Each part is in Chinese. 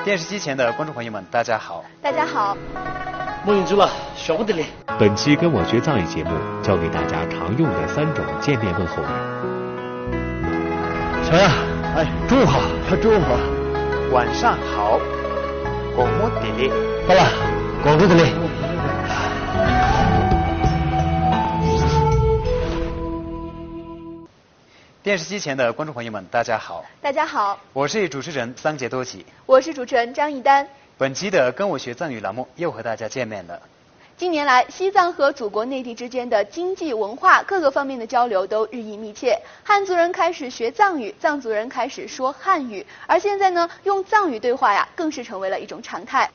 电视机前的观众朋友们，大家好。大家好。梦影住了，晓不得嘞。本期跟我学藏语节目教给大家常用的3种见面问候语。小杨，中午好，中午好，晚上好，广木地里。好了，广州的嘞。电视机前的观众朋友们，大家好。大家好。我是主持人桑杰多吉。我是主持人张一丹。本期的跟我学藏语栏目又和大家见面了。近年来，西藏和祖国内地之间的经济、文化各个方面的交流都日益密切。汉族人开始学藏语，藏族人开始说汉语，而现在呢，用藏语对话呀，更是成为了一种常态。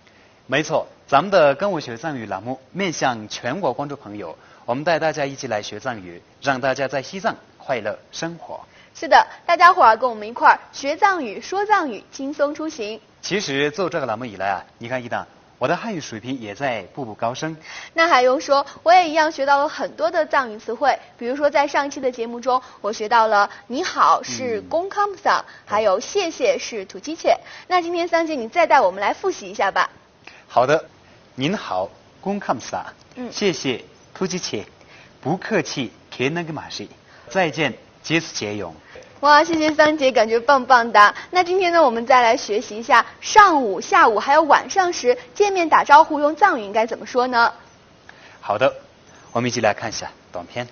没错，咱们的跟我学藏语栏目面向全国观众朋友，我们带大家一起来学藏语，让大家在西藏快乐生活。是的，大家伙儿跟我们一块儿学藏语、说藏语，轻松出行。其实做这个栏目以来啊，你看一档，我的汉语水平也在步步高升。那还用说，我也一样学到了很多的藏语词汇。比如说，在上一期的节目中，我学到了你好是公康桑，还有谢谢是土鸡切。那今天桑姐，你再带我们来复习一下吧。好的，您好，公康桑，谢谢土鸡切，不客气，给那个马西，再见，借此节用。哇，谢谢桑姐，感觉棒棒的。那今天呢，我们再来学习一下上午、下午还有晚上时见面打招呼用藏语应该怎么说呢？好的，我们一起来看一下短片。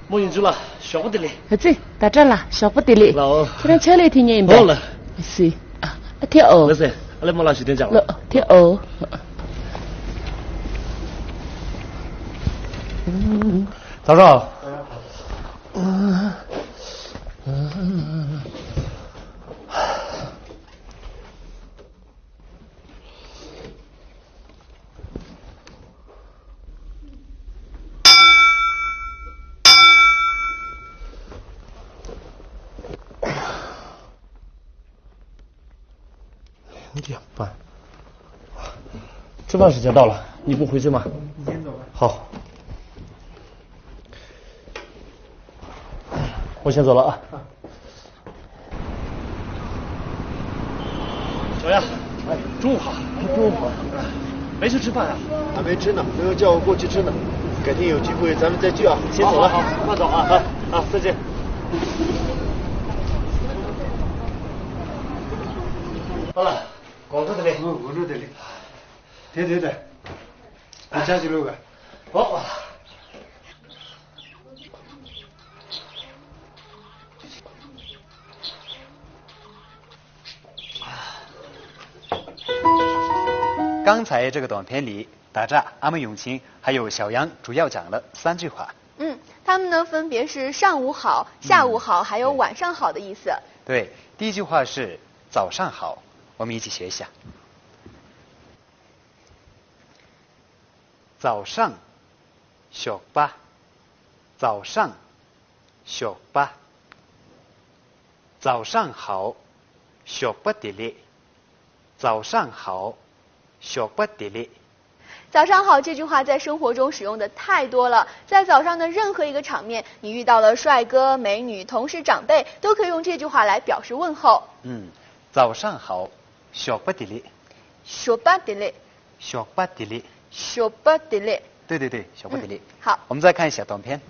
梦影住了，晓不得嘞。这打这了，晓不得嘞。老，这边车里听见没？好了。是啊，天鹅。不是。来，莫老师点讲了。天鹅。早上好。2点半，吃饭时间到了，你不回去吗？你先走吧。好，我先走了啊。小杨，中午好。中午好。没去吃饭啊？还没吃呢，朋友叫我过去吃呢。改天有机会咱们再聚啊。先走了，好，慢走啊。好，再见。好了。广州的嘞，广州的嘞，对，你家去路个，好。刚才这个短片里，打炸、阿妹永清还有小杨主要讲了3句话。他们呢分别是上午好、下午好，还有晚上好的意思。对，第一句话是早上好。我们一起学一下。早上，小巴，早上，小巴，早上好，小巴的嘞，早上好，小巴的嘞。早上好这句话在生活中使用的太多了，在早上的任何一个场面，你遇到了帅哥、美女、同事、长辈，都可以用这句话来表示问候。早上好。小巴的嘞，小巴的嘞，小巴的嘞，小巴的嘞。对，小巴的嘞。好，我们再看一下短片。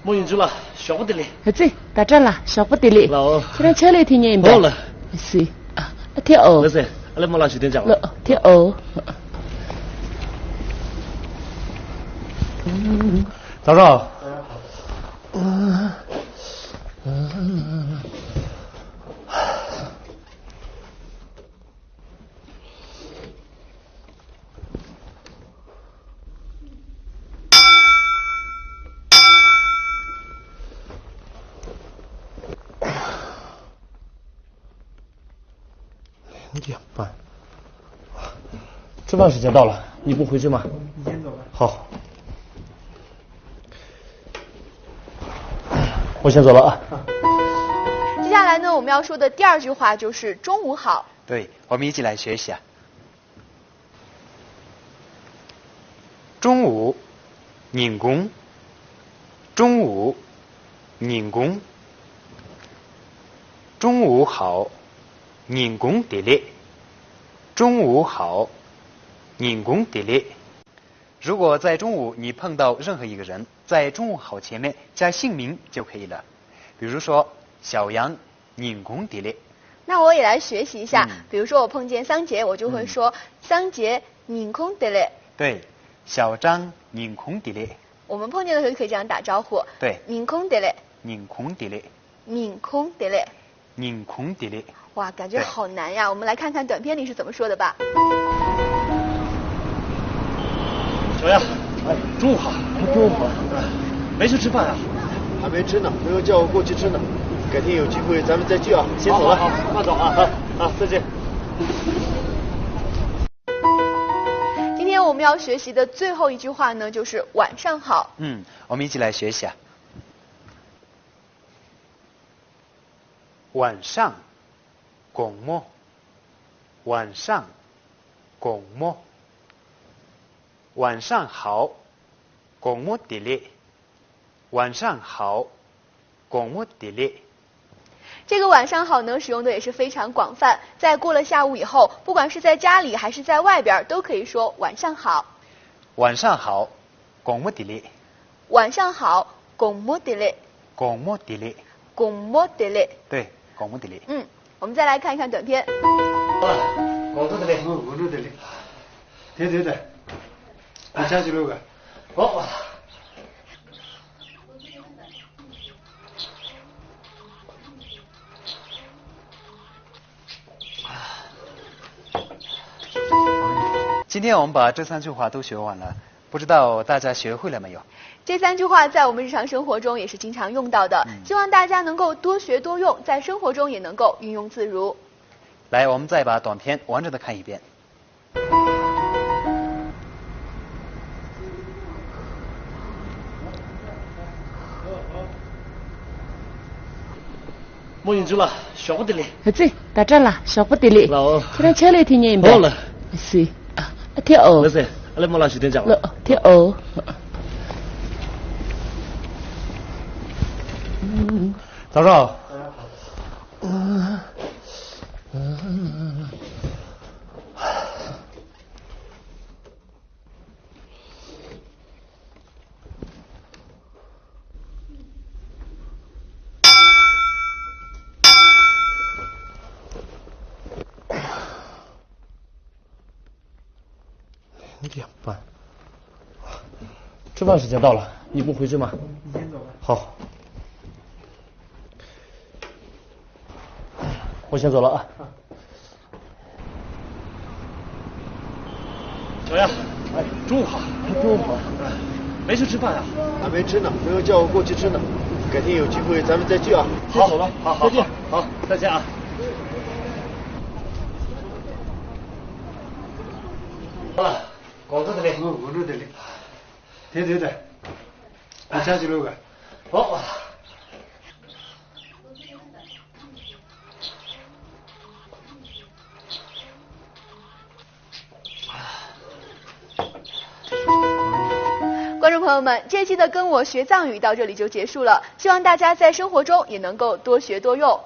梦影住了，晓不得嘞。这打这了，晓不得嘞。老，这边车里听见没？好了。是啊，天鹅。不是，来莫老师点讲了。天鹅。早上好。2点半，吃饭时间到了，你不回去吗？你先走吧。好。我先走了啊。接下来呢，我们要说的第二句话就是中午好。对，我们一起来学习啊。中午，人工。中午，人工。中午好，人工得力。中午好，人工得力。如果在中午你碰到任何一个人，在中午好前面加姓名就可以了。比如说小杨，人工得力。那我也来学习一下，比如说我碰见桑杰，我就会说桑杰，人工得力。对，小张，人工得力。我们碰见的时候就可以这样打招呼。对，人工得力。人工得力。人工得力。人工得力。哇，感觉好难呀！我们来看看短片里是怎么说的吧。小杨，中午好。中午好。没去吃饭啊？还没吃呢，朋友叫我过去吃呢。改天有机会咱们再聚啊。先走了。好，慢走啊。好，再见。今天我们要学习的最后一句话呢，就是晚上好。我们一起来学习啊。晚上，拱么？晚上，拱么？晚上好，拱么得力。晚上好，拱么得力。这个晚上好呢，使用的也是非常广泛，在过了下午以后，不管是在家里还是在外边，都可以说晚上好。晚上好，拱么得力。晚上好，拱么得力。拱么得力。拱么得力。对，拱么得力。我们再来看一看短片。广州的嘞，广州的嘞。对的。你下去录个。好。今天我们把这3句话都学完了，不知道大家学会了没有？这3句话在我们日常生活中也是经常用到的，希望大家能够多学多用，在生活中也能够运用自如。来，我们再把短片完整的看一遍。莫影子了，小不得力。儿子，打这了，小不得力。老。这张车来听见没？好了。是啊，天鹅。不是，阿拉莫拉许天讲了。天鹅。早上好。2半，吃饭时间到了，你不回去吗？你先走吧。好，我先走了啊。小杨，中午好。中午好。没去吃饭啊？还没吃呢，朋友叫我过去吃呢。改天有机会咱们再聚啊。好，走了。好，再见。好，再见啊。广州的嘞，广州的嘞。对的。你下去录个。好。观众朋友们，这期的跟我学藏语到这里就结束了，希望大家在生活中也能够多学多用。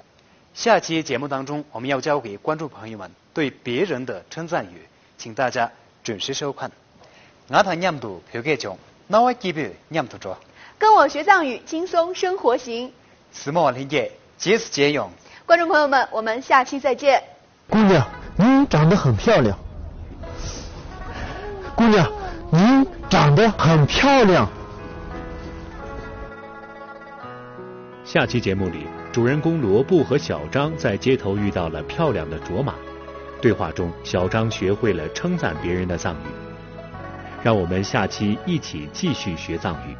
下期节目当中，我们要教给观众朋友们对别人的称赞语，请大家准时收看。나타냠도 벽에종 나와 기부 냠도죠。跟我学藏语，轻松生活行。스몰리게 제스제용。观众朋友们，我们下期再见。姑娘，您长得很漂亮。姑娘，您长得很漂亮。下期节目里，主人公罗布和小张在街头遇到了漂亮的卓玛。对话中，小张学会了称赞别人的藏语。让我们下期一起继续学藏语。